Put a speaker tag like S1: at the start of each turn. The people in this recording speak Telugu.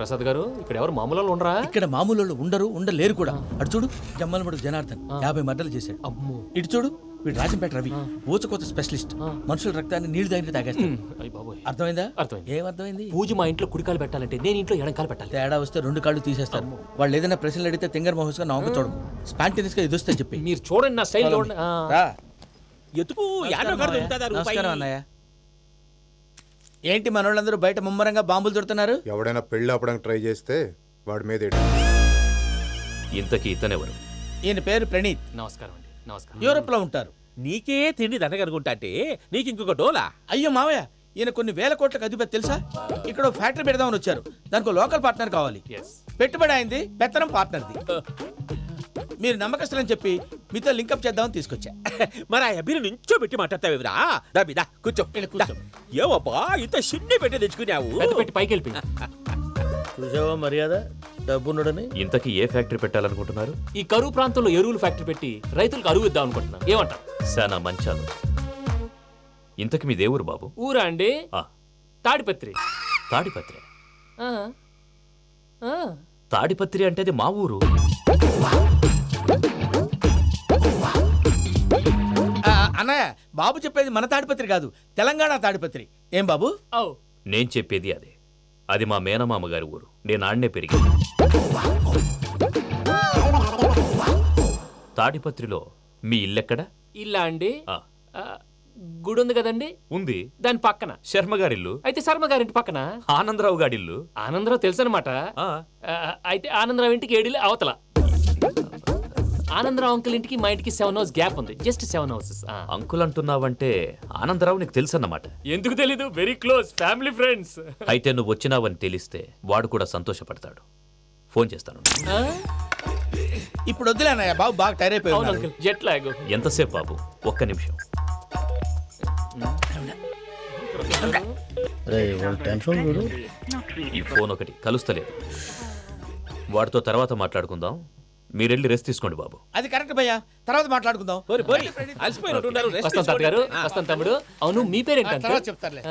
S1: ప్రసాద్ గారు ఇక్కడ ఎవరు మామూలు ఉండరా?
S2: ఇక్కడ మామూలు ఉండరు, ఉండలేరు కూడా. అటు చూడు, జమ్మలమడు జనార్దన్ 50 మర్డర్లు చేశాడు.
S1: అమ్మో.
S2: ఇటు చూడు, వీడు రాజంపేట రవి ఊచకోత స్పెషలిస్ట్. మనుషుల రక్తాన్ని నీళ్లు దగ్గర తాగేస్తాడు. అర్థమైందా?
S1: అర్థమైంది.
S2: ఏమర్థమైంది?
S1: పూజ మా ఇంట్లో కుడికాలు పెట్టాలంటే నేను ఇంట్లో ఎడంకాలు పెట్టాలి.
S2: తేడా వస్తే 2 కాళ్ళు తీసేస్తారు. వాళ్ళు ఏదైనా ప్రశ్నలు అడిగితే తింగర్ మహోస్ గా నవ్వు చూడకు. స్పాంటినియస్ గా ఎదుస్తా చెప్పి.
S1: మీరు చూడండి నా స్టైల్ చూడండి.
S3: ఎతుకు
S2: నమస్కారం అన్నయ్య. ఏంటి మనోళ్ళందరూ బయట ముమ్మరంగా బాంబులు దొరుకుతున్నారు?
S4: ఎవడైనా పెళ్లి ఆపడానికి ట్రై చేస్తే వాడి మీద
S5: ఇంతకీ ఇతనెవరు?
S2: ఈయన పేరు ప్రణీత్.
S1: నమస్కారం అండి. నమస్కారం.
S2: యూరోప్ లో ఉంటారు.
S3: నీకే తిండి దండగనుకుంటా అంటే నీకు ఇంకొక డోలా?
S2: అయ్యో మావయ్య, ఈయన కొన్ని వేల కోట్లకు అధిపతి తెలుసా? ఇక్కడ ఫ్యాక్టరీ పెడదామని వచ్చారు. దానికి లోకల్ పార్ట్నర్ కావాలి. పెట్టుబడి అయింది, పెత్తనం పార్ట్నర్ది. మీరు నమ్మకస్తులని చెప్పి మీతో లింకప్ చేద్దామని తీసుకొచ్చా.
S3: మరి ఆ అబ్బిని నుంచో పెట్టి మాట్లాడతావురా? దాబిదా కూర్చో. ఏవబ్బా ఇంత సిన్ని పెట్టి తెచ్చుకున్నావు?
S1: పెట్టి పైకి వెళ్ళి
S2: చూసావా మర్యాద డబ్బున్నడని.
S5: ఇంతకీ ఏ ఫ్యాక్టరీ పెట్టాలనుకుంటున్నారు?
S1: ఈ కరువు ప్రాంతంలో ఎరువులు ఫ్యాక్టరీ పెట్టి రైతులకు అరువు ఇద్దాం అనుకుంటున్నాను. ఏమంటారు?
S5: శానా మంచాలు. ఇంతకి మీ దేవురు బాబు?
S1: ఊరా అండి, తాడిపత్రి.
S5: తాడిపత్రి? తాడిపత్రి అంటే అది మా ఊరు.
S2: అన్నయ్య, బాబు చెప్పేది మన తాడిపత్రి కాదు, తెలంగాణ తాడిపత్రి. ఏం బాబు?
S5: నేను చెప్పేది అదే. అది మా మేనమామ గారి ఊరు. నేను ఆడనే పెరిగింది. తాడిపత్రిలో మీ ఇల్లెక్కడ?
S1: ఇల్లా అండి, గుడి ఉంది కదండి.
S5: ఉంది.
S1: దాని పక్కన
S5: శర్మ గారిల్లు.
S1: అయితే శర్మ గారింటి పక్కన
S5: ఆనందరావు గారిల్లు.
S1: ఆనందరావు తెలుసు అనమాట. అయితే ఆనందరావు ఇంటికి 7 అవతల. ఆనందరావు అంకుల్ ఇంటికి మా ఇంటికి 7 houses గ్యాప్ ఉంది. Just 7 houses.
S5: అంకుల్ అంటున్నావంటే ఆనందరావు నీకు తెలుసు అన్నమాట.
S1: ఎందుకు తెలీదు? Very close family friends.
S5: అయితే నువ్వు వచ్చినావని తెలిస్తే వాడు కూడా సంతోషపడతాడు. ఫోన్ చేస్తాను.
S2: ఇప్పుడు వద్దులే అన్నయ్య, బాబు బాగా టైర్ అయిపోయాడు.
S1: Jet lag.
S5: ఎంతసేపు బాబు? ఒక్క నిమిషం. ఈ ఫోన్ ఒకటి కలుస్తలేదు. వాడితో తర్వాత మాట్లాడుకుందాం. మీరెళ్ళి రెస్ట్ తీసుకోండి బాబు.
S2: అది కరెక్ట్ భయ్యా, తర్వాత మాట్లాడుకుందాం.
S1: వస్తాను తాత గారు, వస్తాను తమ్ముడు. అవును మీ పేరేంటంటే
S2: చెప్తారులే.